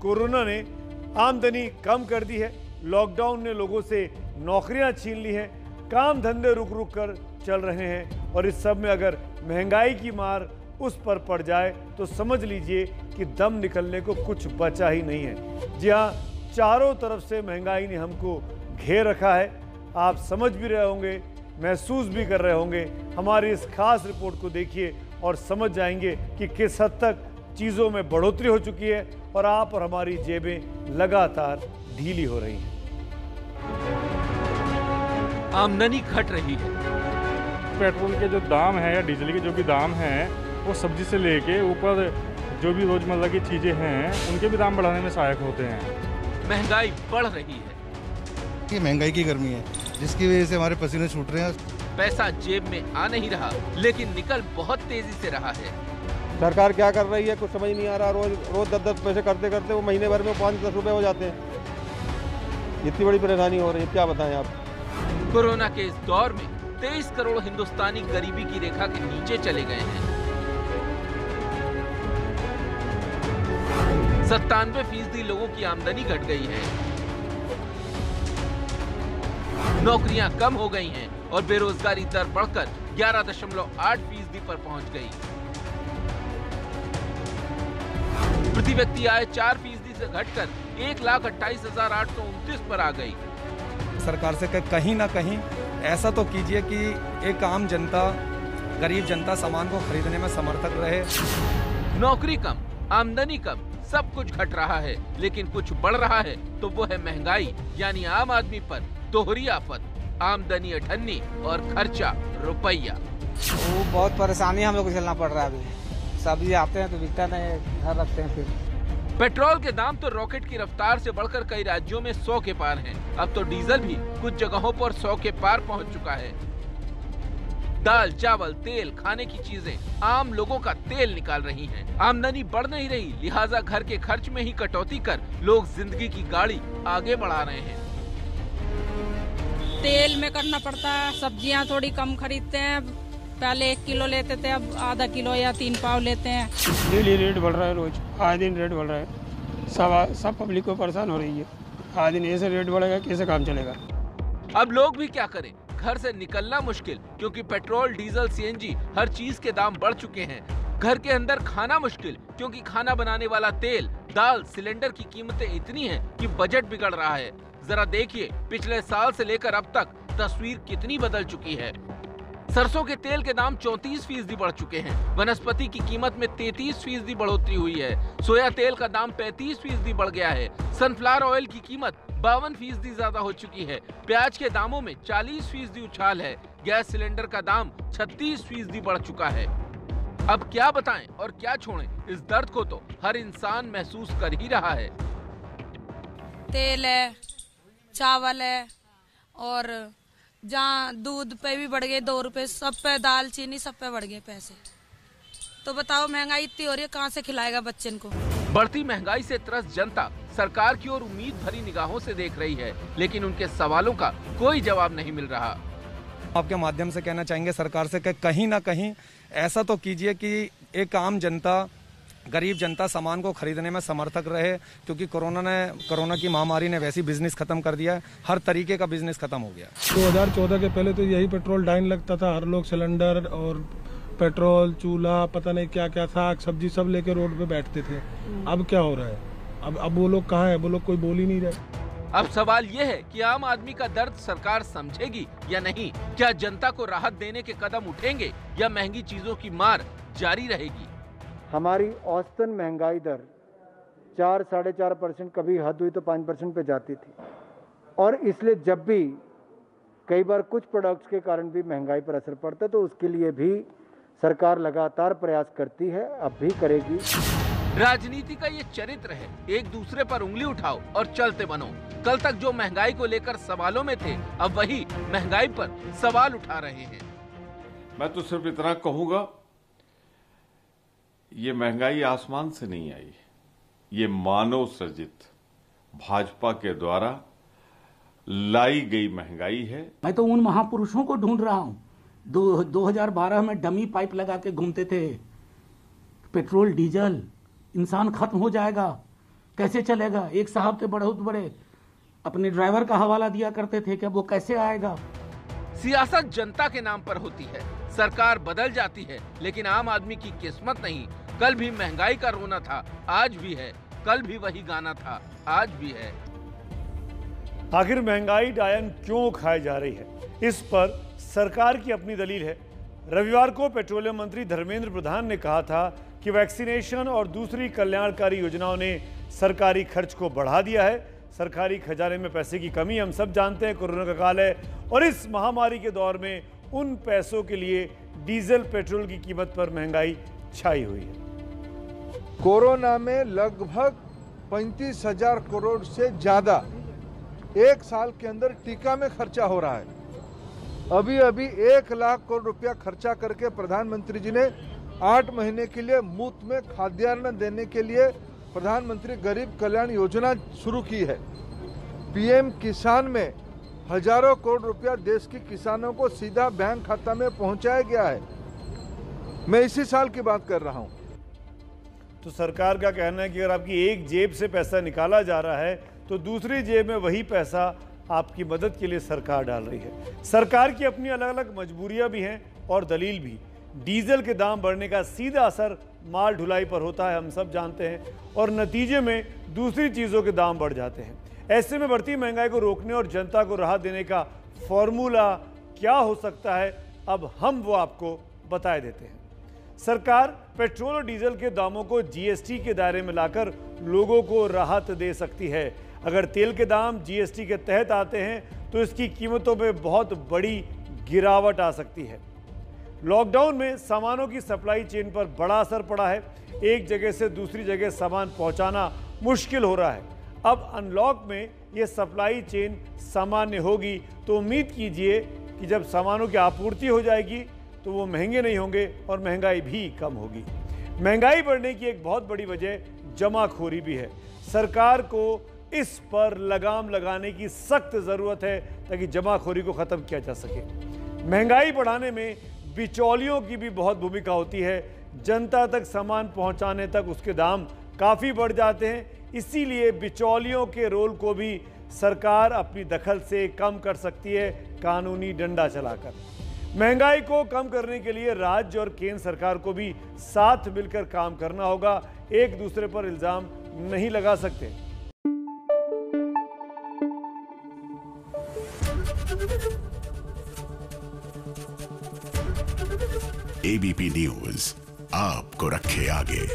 Corona ने आमदनी कम कर दी है, लॉकडाउन ने लोगों से नौकरियां छीन ली हैं, काम धंधे रुक रुक कर चल रहे हैं और इस सब में अगर महंगाई की मार उस पर पड़ जाए तो समझ लीजिए कि दम निकलने को कुछ बचा ही नहीं है। जी हाँ, चारों तरफ से महंगाई ने हमको घेर रखा है। आप समझ भी रहे होंगे, महसूस भी कर रहे होंगे। हमारी इस खास रिपोर्ट को देखिए और समझ जाएंगे कि किस हद तक चीज़ों में बढ़ोतरी हो चुकी है और आप और हमारी जेबें लगातार ढीली हो रही हैं। आमदनी घट रही है। पेट्रोल के जो दाम है या डीजल के जो भी दाम हैं, वो सब्जी से लेके ऊपर जो भी रोजमर्रा की चीजें हैं उनके भी दाम बढ़ाने में सहायक होते हैं। महंगाई बढ़ रही है। ये महंगाई की गर्मी है जिसकी वजह से हमारे पसीने छूट रहे हैं। पैसा जेब में आ नहीं रहा, लेकिन निकल बहुत तेजी से रहा है। सरकार क्या कर रही है कुछ समझ नहीं आ रहा। रोज 10-10 पैसे करते करते वो महीने भर में 5-10 रुपए हो जाते हैं। इतनी बड़ी परेशानी हो रही है, क्या बताएं आप। कोरोना के इस दौर में 23 करोड़ हिंदुस्तानी गरीबी की रेखा के नीचे चले गए हैं। 97% लोगों की आमदनी घट गई है, नौकरियां कम हो गई हैं और बेरोजगारी दर बढ़कर 11.8% पर पहुंच गई। प्रति व्यक्ति आय 4% से घटकर 1,28,829 पर आ गई। सरकार से कहीं ना कहीं ऐसा तो कीजिए कि एक आम जनता, गरीब जनता सामान को खरीदने में समर्थक रहे। नौकरी कम, आमदनी कम, सब कुछ घट रहा है, लेकिन कुछ बढ़ रहा है तो वो है महंगाई, यानी आम आदमी पर दोहरी आफत। आमदनी अठन्नी और खर्चा रुपया। वो बहुत परेशानी हम लोग को झेलना पड़ रहा है। अभी सब्जी आते हैं तो बिकता नहीं, घर रखते हैं। फिर पेट्रोल के दाम तो रॉकेट की रफ्तार से बढ़कर कई राज्यों में 100 के पार हैं। अब तो डीजल भी कुछ जगहों पर 100 के पार पहुंच चुका है। दाल, चावल, तेल, खाने की चीजें आम लोगों का तेल निकाल रही हैं। आमदनी बढ़ नहीं रही, लिहाजा घर के खर्च में ही कटौती कर लोग जिंदगी की गाड़ी आगे बढ़ा रहे हैं। तेल में करना पड़ता है, सब्जियां थोड़ी कम खरीदते हैं। पहले 1 किलो लेते थे, अब आधा किलो या 3 पाव लेते हैं। डेली रेट बढ़ रहा है, रोज आए दिन रेट बढ़ रहा है। सब पब्लिक को परेशान हो रही है। आए दिन ऐसे रेट बढ़ेगा, कैसे काम चलेगा। अब लोग भी क्या करें, घर से निकलना मुश्किल क्योंकि पेट्रोल, डीजल, सीएनजी हर चीज के दाम बढ़ चुके हैं। घर के अंदर खाना मुश्किल क्योंकि खाना बनाने वाला तेल, दाल, सिलेंडर की कीमतें इतनी हैं कि बजट बिगड़ रहा है। जरा देखिए पिछले साल से लेकर अब तक तस्वीर कितनी बदल चुकी है। सरसों के तेल के दाम 34% बढ़ चुके हैं। वनस्पति की कीमत में 33% बढ़ोतरी हुई है। सोया तेल का दाम 35% बढ़ गया है। सनफ्लावर ऑयल की कीमत 52% ज्यादा हो चुकी है। प्याज के दामों में 40% उछाल है। गैस सिलेंडर का दाम 36% बढ़ चुका है। अब क्या बताएं और क्या छोड़ें, इस दर्द को तो हर इंसान महसूस कर ही रहा है। तेल है, चावल है और जहाँ दूध पे भी बढ़ गए 2 रुपए, सब पे दाल चीनी सब पे बढ़ गए पैसे। तो बताओ महंगाई इतनी हो रही है, कहाँ से खिलाएगा बच्चन को। बढ़ती महंगाई से त्रस्त जनता सरकार की ओर उम्मीद भरी निगाहों से देख रही है, लेकिन उनके सवालों का कोई जवाब नहीं मिल रहा। आपके माध्यम से कहना चाहेंगे सरकार से कहीं ना कहीं ऐसा तो कीजिए कि एक आम जनता, गरीब जनता सामान को खरीदने में समर्थक रहे, क्योंकि कोरोना की महामारी ने वैसी बिजनेस खत्म कर दिया है। हर तरीके का बिजनेस खत्म हो गया। 2014 के पहले तो यही पेट्रोल डाइन लगता था। हर लोग सिलेंडर और पेट्रोल, चूल्हा, पता नहीं क्या क्या, साग सब्जी सब लेके रोड पे बैठते थे। अब क्या हो रहा है? अब वो लोग कहाँ है? वो लोग कोई बोल ही नहीं रहे। अब सवाल ये है कि आम आदमी का दर्द सरकार समझेगी या नहीं। क्या जनता को राहत देने के कदम उठेंगे या महंगी चीजों की मार जारी रहेगी? हमारी औसतन महंगाई दर 4-4.5%, कभी हद हुई तो 5% पे जाती थी। और इसलिए जब भी कई बार कुछ प्रोडक्ट्स के कारण भी महंगाई पर असर पड़ता है तो उसके लिए भी सरकार लगातार प्रयास करती है, अब भी करेगी। राजनीति का ये चरित्र है, एक दूसरे पर उंगली उठाओ और चलते बनो। कल तक जो महंगाई को लेकर सवालों में थे, अब वही महंगाई पर सवाल उठा रहे हैं। मैं तो सिर्फ इतना कहूंगा, ये महंगाई आसमान से नहीं आई, ये मानव सृजित भाजपा के द्वारा लाई गई महंगाई है। मैं तो उन महापुरुषों को ढूंढ रहा हूं 2012 में डमी पाइप लगा के घूमते थे। पेट्रोल डीजल, इंसान खत्म हो जाएगा, कैसे चलेगा? एक साहब थे बहुत बड़े, अपने ड्राइवर का हवाला दिया करते थे कि वो कैसे आएगा? सियासत जनता के नाम पर होती है, सरकार बदल जाती है, लेकिन आम आदमी की किस्मत नहीं। कल भी महंगाई का रोना था, आज भी है। कल भी वही गाना था, आज भी है। आखिर महंगाई डायन क्यों खाई जा रही है, इस पर सरकार की अपनी दलील है। रविवार को पेट्रोलियम मंत्री धर्मेंद्र प्रधान ने कहा था कि वैक्सीनेशन और दूसरी कल्याणकारी योजनाओं ने सरकारी खर्च को बढ़ा दिया है। सरकारी खजाने में पैसे की कमी हम सब जानते हैं, कोरोना का काल है और इस महामारी के दौर में उन पैसों के लिए डीजल पेट्रोल की कीमत पर महंगाई छाई हुई है। कोरोना में लगभग 35,000 करोड़ से ज्यादा एक साल के अंदर टीका में खर्चा हो रहा है। अभी 1 लाख करोड़ रुपया खर्चा करके प्रधानमंत्री जी ने 8 महीने के लिए मुफ्त में खाद्यान्न देने के लिए प्रधानमंत्री गरीब कल्याण योजना शुरू की है। पीएम किसान में हजारों करोड़ रुपया देश के किसानों को सीधा बैंक खाता में पहुंचाया गया है। मैं इसी साल की बात कर रहा हूं। तो सरकार का कहना है कि अगर आपकी एक जेब से पैसा निकाला जा रहा है तो दूसरी जेब में वही पैसा आपकी मदद के लिए सरकार डाल रही है। सरकार की अपनी अलग अलग मजबूरियां भी हैं और दलील भी। डीजल के दाम बढ़ने का सीधा असर माल ढुलाई पर होता है, हम सब जानते हैं, और नतीजे में दूसरी चीज़ों के दाम बढ़ जाते हैं। ऐसे में बढ़ती महंगाई को रोकने और जनता को राहत देने का फॉर्मूला क्या हो सकता है, अब हम वो आपको बता देते हैं। सरकार पेट्रोल और डीजल के दामों को जीएसटी के दायरे में लाकर लोगों को राहत दे सकती है। अगर तेल के दाम जीएसटी के तहत आते हैं तो इसकी कीमतों में बहुत बड़ी गिरावट आ सकती है। लॉकडाउन में सामानों की सप्लाई चेन पर बड़ा असर पड़ा है। एक जगह से दूसरी जगह सामान पहुंचाना मुश्किल हो रहा है। अब अनलॉक में यह सप्लाई चेन सामान्य होगी तो उम्मीद कीजिए कि जब सामानों की आपूर्ति हो जाएगी तो वो महंगे नहीं होंगे और महंगाई भी कम होगी। महंगाई बढ़ने की एक बहुत बड़ी वजह जमाखोरी भी है। सरकार को इस पर लगाम लगाने की सख्त जरूरत है ताकि जमाखोरी को खत्म किया जा सके। महंगाई बढ़ाने में बिचौलियों की भी बहुत भूमिका होती है। जनता तक सामान पहुंचाने तक उसके दाम काफ़ी बढ़ जाते हैं, इसीलिए बिचौलियों के रोल को भी सरकार अपनी दखल से कम कर सकती है, कानूनी डंडा चलाकर। महंगाई को कम करने के लिए राज्य और केंद्र सरकार को भी साथ मिलकर काम करना होगा। एक दूसरे पर इल्जाम नहीं लगा सकते। एबीपी न्यूज आपको रखे आगे।